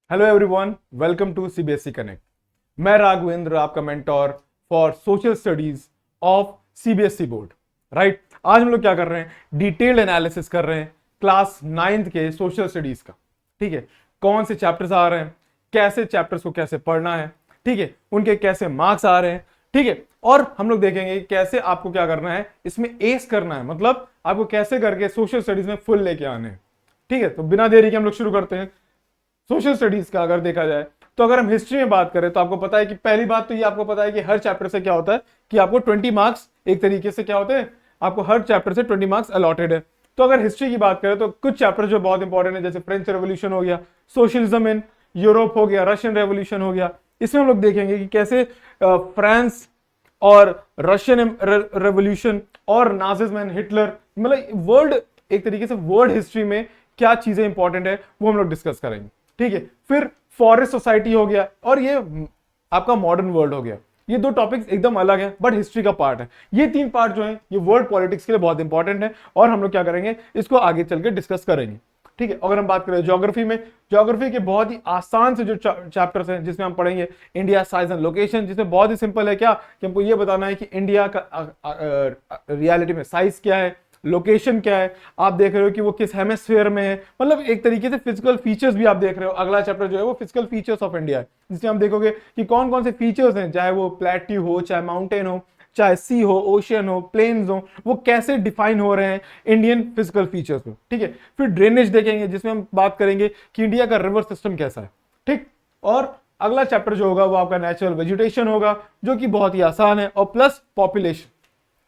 Hello everyone, welcome to CBSE connect. मैं राघवेंद्र, आपका mentor for social studies of CBSE board. Right, आज हम लोग क्या कर रहे हैं? डिटेल्ड एनालिसिस कर रहे हैं क्लास 9th के सोशल स्टडीज का। ठीक है, कौन से चैप्टर्स आ रहे हैं, कैसे चैप्टर्स को कैसे पढ़ना है, ठीक है, उनके कैसे मार्क्स आ रहे हैं, ठीक है, और हम लोग देखेंगे कैसे आपको क्या करना है, इसमें एस करना है, मतलब आपको कैसे करके सोशल स्टडीज में फुल लेके आने हैं। ठीक है, तो बिना देरी के हम लोग शुरू करते हैं। सोशल स्टडीज का अगर देखा जाए तो अगर हम हिस्ट्री में बात करें तो आपको पता है कि पहली बात तो ये आपको पता है कि हर चैप्टर से क्या होता है कि आपको 20 मार्क्स एक तरीके से क्या होते हैं, आपको हर चैप्टर से 20 मार्क्स अलॉटेड है। तो अगर हिस्ट्री की बात करें तो कुछ चैप्टर जो बहुत इंपॉर्टेंट है, जैसे फ्रेंच रेवोल्यूशन हो गया, सोशलिज्म इन यूरोप हो गया, रशियन रेवोल्यूशन हो गया, इसमें हम लोग देखेंगे कि कैसे फ्रांस और रशियन रेवोल्यूशन और नाजिज्म एंड हिटलर, मतलब वर्ल्ड, एक तरीके से वर्ल्ड हिस्ट्री में क्या चीजें इंपॉर्टेंट है वो हम लोग डिस्कस करेंगे। ठीक है, फिर फॉरेस्ट सोसाइटी हो गया और ये आपका मॉडर्न वर्ल्ड हो गया। ये दो टॉपिक्स एकदम अलग है बट हिस्ट्री का पार्ट है। ये तीन पार्ट जो है ये वर्ल्ड पॉलिटिक्स के लिए बहुत इंपॉर्टेंट है और हम लोग क्या करेंगे, इसको आगे चल के डिस्कस करेंगे। ठीक है, अगर हम बात करें ज्योग्राफी में, ज्योग्राफी के बहुत ही आसान से जो चैप्टर्स हैं जिसमें हम पढ़ेंगे इंडिया साइज एंड लोकेशन, जिसमें बहुत ही सिंपल है क्या कि हमको ये बताना है कि इंडिया का रियलिटी में साइज क्या है, लोकेशन क्या है, आप देख रहे हो कि वो किस हेमिस्फीयर में है, मतलब एक तरीके से फिजिकल फीचर्स भी आप देख रहे हो। अगला चैप्टर जो है वो फिजिकल फीचर्स ऑफ इंडिया है, जिसमें हम देखोगे कि कौन कौन से फीचर्स हैं, चाहे वो प्लेट्यू हो, चाहे माउंटेन हो, चाहे सी हो, ओशियन हो, प्लेन्स हो, वो कैसे डिफाइन हो रहे हैं इंडियन फिजिकल फीचर्स में। ठीक है, फिर ड्रेनेज देखेंगे जिसमें हम बात करेंगे कि इंडिया का रिवर सिस्टम कैसा है। ठीक, और अगला चैप्टर जो होगा वो आपका नेचुरल वेजिटेशन होगा, जो कि बहुत ही आसान है, और प्लस पॉपुलेशन,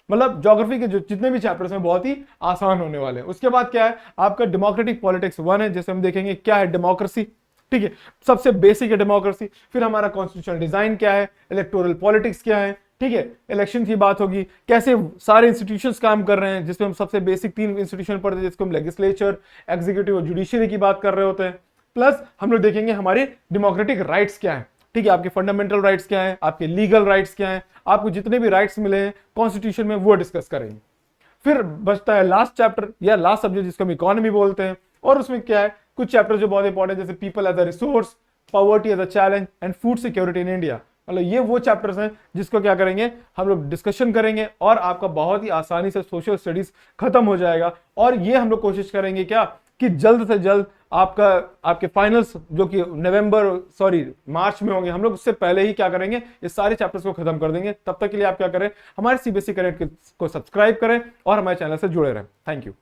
मतलब ज्योग्राफी के जो जितने भी चैप्टर्स हैं बहुत ही आसान होने वाले हैं। उसके बाद क्या है आपका डेमोक्रेटिक पॉलिटिक्स 1 है, जैसे हम देखेंगे क्या है डेमोक्रेसी। ठीक है, सबसे बेसिक है डेमोक्रेसी। फिर हमारा कॉन्स्टिट्यूशनल डिजाइन क्या है, इलेक्टोरल पॉलिटिक्स क्या है, ठीक है, इलेक्शन की बात होगी, कैसे सारे इंस्टीट्यूशंस काम कर रहे हैं, जिसमें हम सबसे बेसिक 3 इंस्टीट्यूशन पढ़ते हैं, जिसको हम लेजिस्लेचर, एग्जीक्यूटिव और जुडिशरी की बात कर रहे होते हैं। प्लस हम लोग देखेंगे हमारे डेमोक्रेटिक राइट्स क्या है। ठीक है, आपके फंडामेंटल राइट्स क्या हैं, आपके लीगल राइट्स क्या हैं, आपको जितने भी राइट्स मिले हैं कॉन्स्टिट्यूशन में वो डिस्कस करेंगे। फिर बचता है लास्ट चैप्टर या लास्ट सब्जेक्ट जिसको हम इकोनॉमी बोलते हैं, और उसमें क्या है कुछ चैप्टर जो बहुत इंपॉर्टेंट है, जैसे people as a resource, poverty as a challenge and food security in India. मतलब ये वो चैप्टर्स हैं जिसको क्या करेंगे हम लोग डिस्कशन करेंगे और आपका बहुत ही आसानी से सोशल स्टडीज खत्म हो जाएगा। और ये हम लोग कोशिश करेंगे क्या कि जल्द से जल्द आपका आपके फाइनल्स जो कि मार्च में होंगे, हम लोग उससे पहले ही क्या करेंगे इस सारे चैप्टर्स को खत्म कर देंगे। तब तक के लिए आप क्या करें, हमारे सीबीएसई कनेक्ट को सब्सक्राइब करें और हमारे चैनल से जुड़े रहें। Thank you.